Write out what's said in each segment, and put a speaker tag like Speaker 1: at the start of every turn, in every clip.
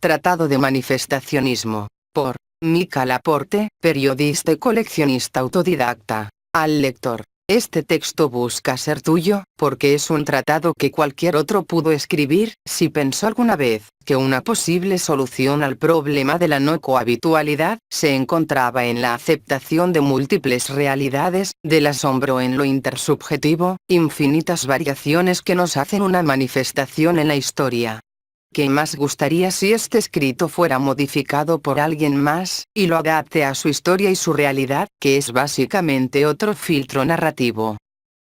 Speaker 1: Tratado de Manifestacionismo, por Mica Laporte, periodista y coleccionista autodidacta. Al lector. Este texto busca ser tuyo, porque es un tratado que cualquier otro pudo escribir, si pensó alguna vez que una posible solución al problema de la no cohabitualidad se encontraba en la aceptación de múltiples realidades, del asombro en lo intersubjetivo, infinitas variaciones que nos hacen una manifestación en la historia. ¿Qué más gustaría si este escrito fuera modificado por alguien más, y lo adapte a su historia y su realidad, que es básicamente otro filtro narrativo?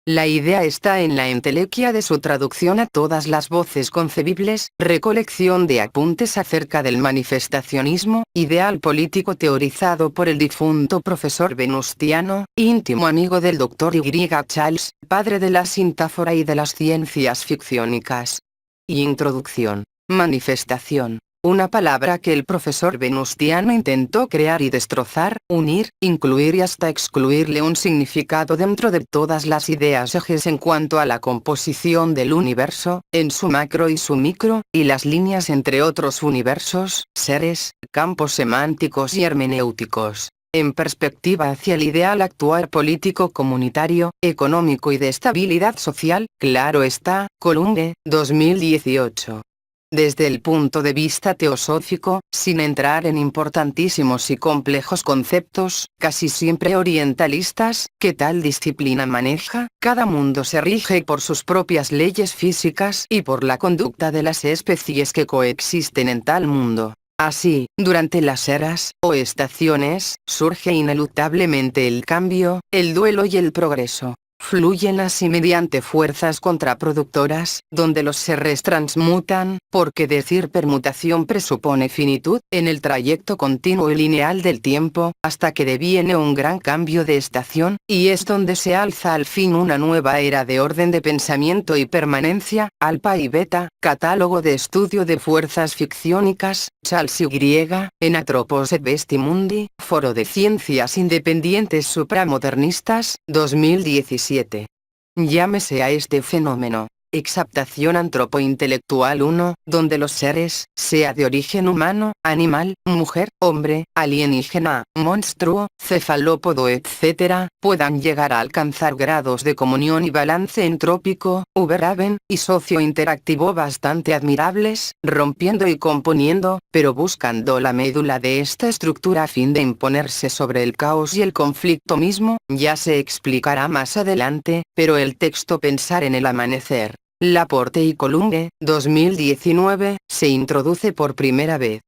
Speaker 1: La idea está en la entelequia de su traducción a todas las voces concebibles, recolección de apuntes acerca del manifestacionismo, ideal político teorizado por el difunto profesor Venustiano, íntimo amigo del Dr. Y. Charles, padre de la sintáfora y de las ciencias ficciónicas. Introducción. Manifestación. Una palabra que el profesor Venustiano intentó crear y destrozar, unir, incluir y hasta excluirle un significado dentro de todas las ideas ejes en cuanto a la composición del universo, en su macro y su micro, y las líneas entre otros universos, seres, campos semánticos y hermenéuticos. En perspectiva hacia el ideal actual político comunitario, económico y de estabilidad social, claro está, Columbe, 2018. Desde el punto de vista teosófico, sin entrar en importantísimos y complejos conceptos, casi siempre orientalistas, que tal disciplina maneja, cada mundo se rige por sus propias leyes físicas y por la conducta de las especies que coexisten en tal mundo. Así, durante las eras, o estaciones, surge ineluctablemente el cambio, el duelo y el progreso. Fluyen así mediante fuerzas contraproductoras, donde los seres transmutan, porque decir permutación presupone finitud, en el trayecto continuo y lineal del tiempo, hasta que deviene un gran cambio de estación, y es donde se alza al fin una nueva era de orden de pensamiento y permanencia, alfa y beta, catálogo de estudio de fuerzas ficciónicas, Charles Y., en Atropos et Vestimundi, Foro de Ciencias Independientes Supramodernistas, 2017. Llámese a este fenómeno exaptación antropointelectual 1, donde los seres, sea de origen humano, animal, mujer, hombre, alienígena, monstruo, cefalópodo etc., puedan llegar a alcanzar grados de comunión y balance entrópico, Uberhaben, y socio-interactivo bastante admirables, rompiendo y componiendo, pero buscando la médula de esta estructura a fin de imponerse sobre el caos y el conflicto mismo, ya se explicará más adelante, pero el texto Pensar en el amanecer, Laporte y Columbe, 2019, se introduce por primera vez.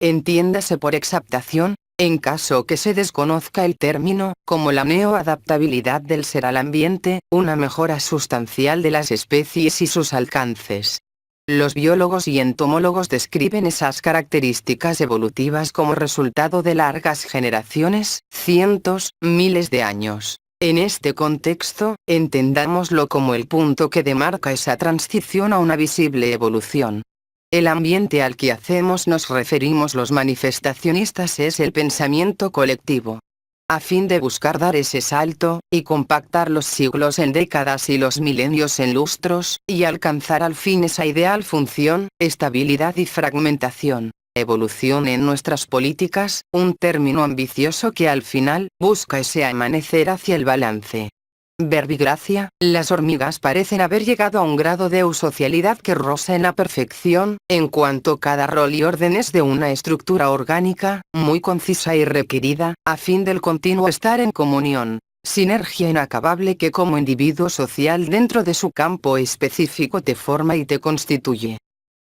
Speaker 1: Entiéndase por exaptación, en caso que se desconozca el término, como la neoadaptabilidad del ser al ambiente, una mejora sustancial de las especies y sus alcances. Los biólogos y entomólogos describen esas características evolutivas como resultado de largas generaciones, cientos, miles de años. En este contexto, entendámoslo como el punto que demarca esa transición a una visible evolución. El ambiente al que hacemos nos referimos los manifestacionistas es el pensamiento colectivo. A fin de buscar dar ese salto, y compactar los siglos en décadas y los milenios en lustros, y alcanzar al fin esa ideal función, estabilidad y fragmentación. Evolución en nuestras políticas, un término ambicioso que al final, busca ese amanecer hacia el balance. Verbigracia, las hormigas parecen haber llegado a un grado de eusocialidad que roza en la perfección, en cuanto cada rol y orden es de una estructura orgánica, muy concisa y requerida, a fin del continuo estar en comunión. Sinergia inacabable que como individuo social dentro de su campo específico te forma y te constituye.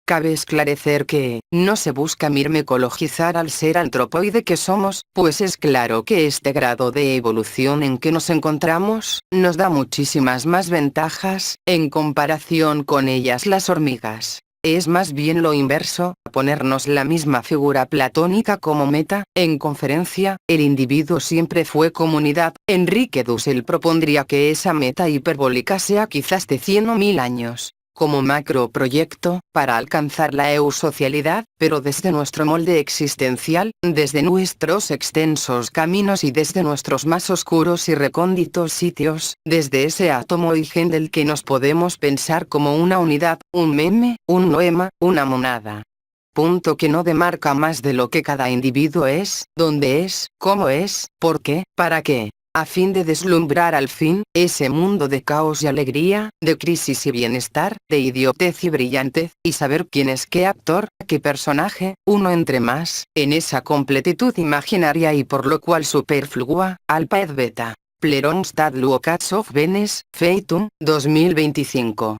Speaker 1: Cabe esclarecer que, no se busca mirmecologizar al ser antropoide que somos, pues es claro que este grado de evolución en que nos encontramos, nos da muchísimas más ventajas, en comparación con ellas las hormigas. Es más bien lo inverso, ponernos la misma figura platónica como meta, en conferencia, el individuo siempre fue comunidad, Enrique Dussel propondría que esa meta hiperbólica sea quizás de 100 o 1000 años. Como macroproyecto, para alcanzar la eusocialidad, pero desde nuestro molde existencial, desde nuestros extensos caminos y desde nuestros más oscuros y recónditos sitios, desde ese átomo y gen del que nos podemos pensar como una unidad, un meme, un noema, una monada. punto que no demarca más de lo que cada individuo es, dónde es, cómo es, por qué, para qué, a fin de deslumbrar al fin, ese mundo de caos y alegría, de crisis y bienestar, de idiotez y brillantez, y saber quién es qué actor, qué personaje, uno entre más, en esa completitud imaginaria y por lo cual superflua, alpha et beta. Pleronstad Luokats of Venes, Feitum, 2025.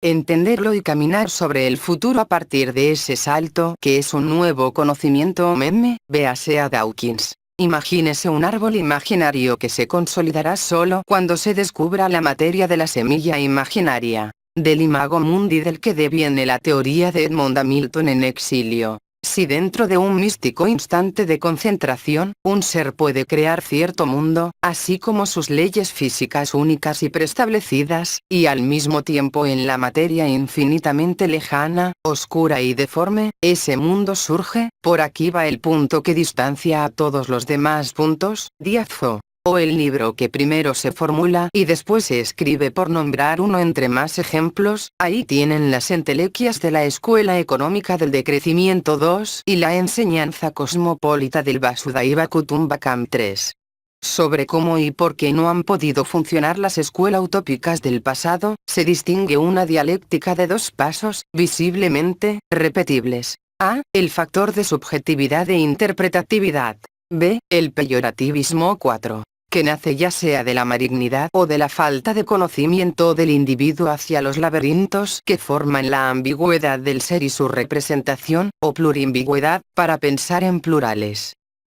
Speaker 1: Entenderlo y caminar sobre el futuro a partir de ese salto que es un nuevo conocimiento meme, véase a Dawkins. Imagínese un árbol imaginario que se consolidará solo cuando se descubra la materia de la semilla imaginaria, del imago mundi del que deviene la teoría de Edmund Hamilton en exilio. Si dentro de un místico instante de concentración, un ser puede crear cierto mundo, así como sus leyes físicas únicas y preestablecidas, y al mismo tiempo en la materia infinitamente lejana, oscura y deforme, ese mundo surge, por aquí va el punto que distancia a todos los demás puntos, Diazo. O el libro que primero se formula y después se escribe por nombrar uno entre más ejemplos, ahí tienen las entelequias de la Escuela Económica del Decrecimiento 2 y la enseñanza cosmopolita del Vasudhaiva Kutumbakam 3. Sobre cómo y por qué no han podido funcionar las escuelas utópicas del pasado, se distingue una dialéctica de dos pasos, visiblemente, repetibles. A. El factor de subjetividad e interpretatividad. B. El peyorativismo 4. Que nace ya sea de la malignidad o de la falta de conocimiento del individuo hacia los laberintos que forman la ambigüedad del ser y su representación, o plurimbigüedad, para pensar en plurales.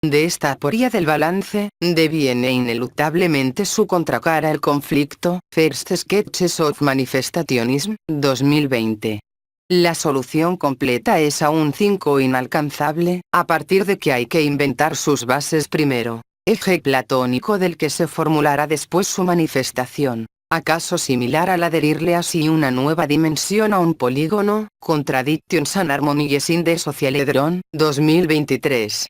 Speaker 1: De esta aporía del balance, deviene ineluctablemente su contracara el conflicto, First Sketches of Manifestationism, 2020. La solución completa es aún 5 inalcanzable, a partir de que hay que inventar sus bases primero. Eje platónico del que se formulará después su manifestación, acaso similar al adherirle así una nueva dimensión a un polígono, Contradictions and Harmonies in the Socialedron, 2023.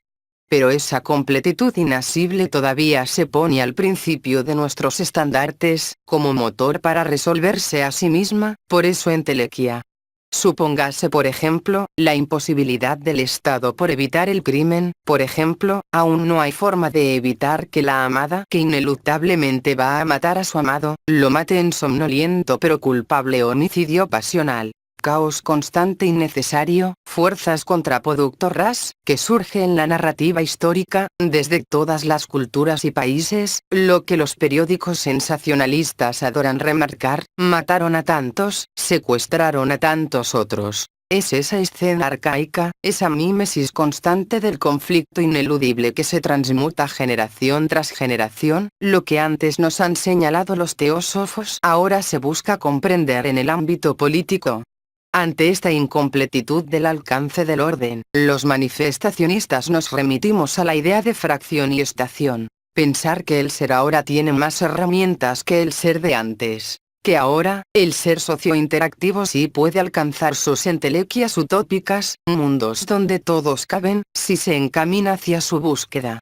Speaker 1: Pero esa completitud inasible todavía se pone al principio de nuestros estandartes, como motor para resolverse a sí misma, por eso entelequia. Supóngase por ejemplo, la imposibilidad del Estado por evitar el crimen, por ejemplo, aún no hay forma de evitar que la amada que ineluctablemente va a matar a su amado, lo mate en somnoliento pero culpable homicidio pasional. Caos constante y necesario, fuerzas contraproductoras, que surge en la narrativa histórica, desde todas las culturas y países, lo que los periódicos sensacionalistas adoran remarcar, mataron a tantos, secuestraron a tantos otros. Es esa escena arcaica, esa mímesis constante del conflicto ineludible que se transmuta generación tras generación, lo que antes nos han señalado los teósofos ahora se busca comprender en el ámbito político. Ante esta incompletitud del alcance del orden, los manifestacionistas nos remitimos a la idea de fracción y estación. Pensar que el ser ahora tiene más herramientas que el ser de antes. Que ahora, el ser sociointeractivo sí puede alcanzar sus entelequias utópicas, mundos donde todos caben, si se encamina hacia su búsqueda.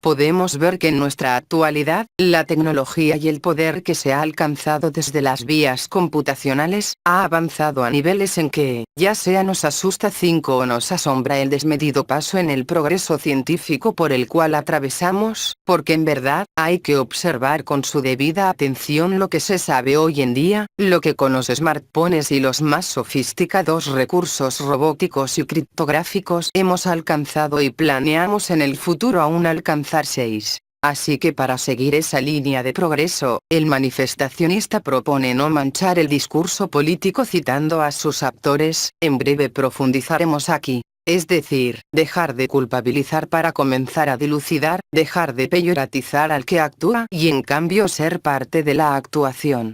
Speaker 1: Podemos ver que en nuestra actualidad, la tecnología y el poder que se ha alcanzado desde las vías computacionales, ha avanzado a niveles en que, ya sea nos asusta 5 o nos asombra el desmedido paso en el progreso científico por el cual atravesamos, porque en verdad, hay que observar con su debida atención lo que se sabe hoy en día, lo que con los smartphones y los más sofisticados recursos robóticos y criptográficos hemos alcanzado y planeamos en el futuro aún alcanzar. 6. Así que para seguir esa línea de progreso, el manifestacionista propone no manchar el discurso político citando a sus actores, en breve profundizaremos aquí. Es decir, dejar de culpabilizar para comenzar a dilucidar, dejar de peyoratizar al que actúa y en cambio ser parte de la actuación.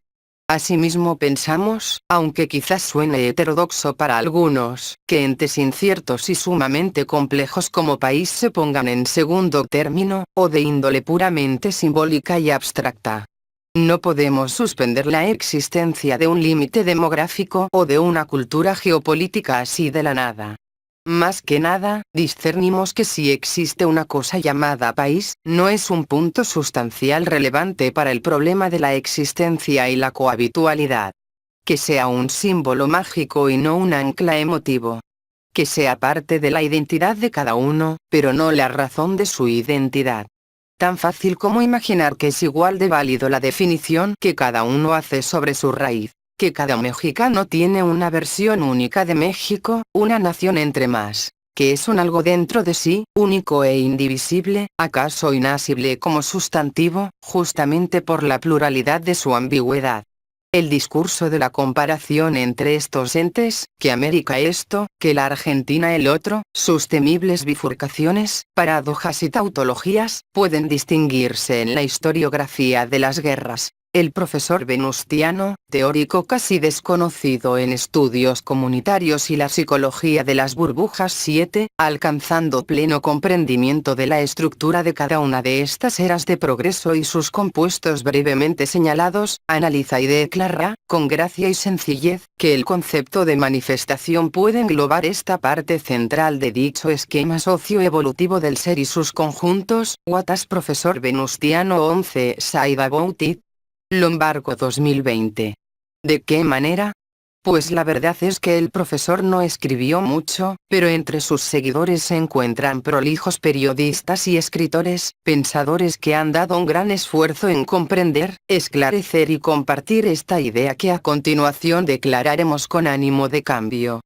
Speaker 1: Asimismo pensamos, aunque quizás suene heterodoxo para algunos, que entes inciertos y sumamente complejos como país se pongan en segundo término, o de índole puramente simbólica y abstracta. No podemos suspender la existencia de un límite demográfico o de una cultura geopolítica así de la nada. Más que nada, discernimos que si existe una cosa llamada país, no es un punto sustancial relevante para el problema de la existencia y la cohabitualidad. Que sea un símbolo mágico y no un ancla emotivo. que sea parte de la identidad de cada uno, pero no la razón de su identidad. Tan fácil como imaginar que es igual de válido la definición que cada uno hace sobre su raíz, que cada mexicano tiene una versión única de México, una nación entre más, que es un algo dentro de sí, único e indivisible, acaso inasible como sustantivo, justamente por la pluralidad de su ambigüedad. El discurso de la comparación entre estos entes, que América esto, que la Argentina el otro, sus temibles bifurcaciones, paradojas y tautologías, pueden distinguirse en la historiografía de las guerras. El profesor Venustiano, teórico casi desconocido en estudios comunitarios y la psicología de las burbujas 7, alcanzando pleno comprendimiento de la estructura de cada una de estas eras de progreso y sus compuestos brevemente señalados, analiza y declara, con gracia y sencillez, que el concepto de manifestación puede englobar esta parte central de dicho esquema socioevolutivo del ser y sus conjuntos. Watas Profesor Venustiano 11 Side About It. Lombargo 2020. ¿De qué manera? Pues la verdad es que el profesor no escribió mucho, pero entre sus seguidores se encuentran prolijos periodistas y escritores, pensadores que han dado un gran esfuerzo en comprender, esclarecer y compartir esta idea que a continuación declararemos con ánimo de cambio.